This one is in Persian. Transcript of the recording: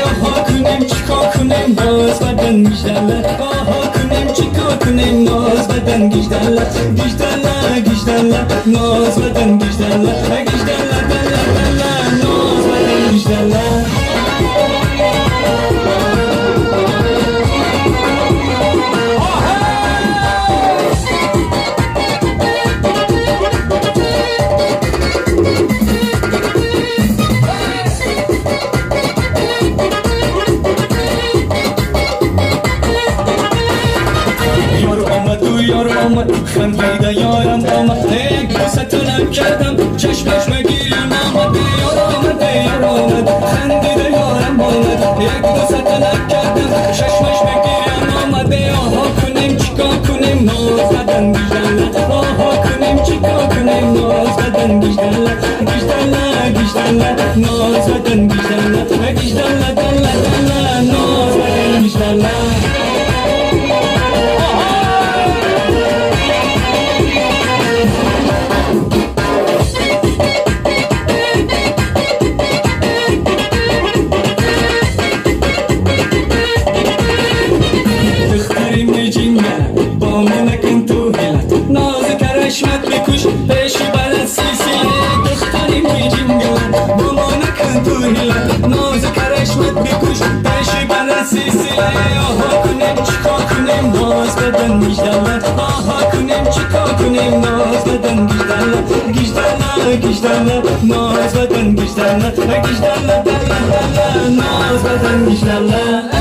Aha kunem çiko kunem naz beden gijderler. Aha kunem çiko kunem naz beden gijderler. Gijderler gijderler naz beden gijderler. Gijderler derler derler naz beden gijderler. یارم آمد خندیده یارم آمد یک بوسه طلب کردم چشمش بگیرم آمد یار آمد خندیده یارم آمد یک بوسه طلب کردم چشمش بگیرم آمد آها کنیم چیکار کنیم ناز بدن گیجدرله آها کنیم چیکار کنیم ناز بدن گیجدرله گیجدرله گیجدرله ناز بدن گیجدرله گیجدرله دله دله ناز بدن گیجدرله حشمت بکش پیشی بلد سیسیله دختری میجیم گلن بمانه کن تو هیله نازک حشمت بکش پیشی بلد سیسیله آها کنیم چیکار کنیم ناز بدن گیجدرله آها کنیم چیکار کنیم ناز بدن گیجدرله گیجدرله گیجدرله ناز بدن گیجدرله گیجدرله دله دله ناز بدن گیجدرله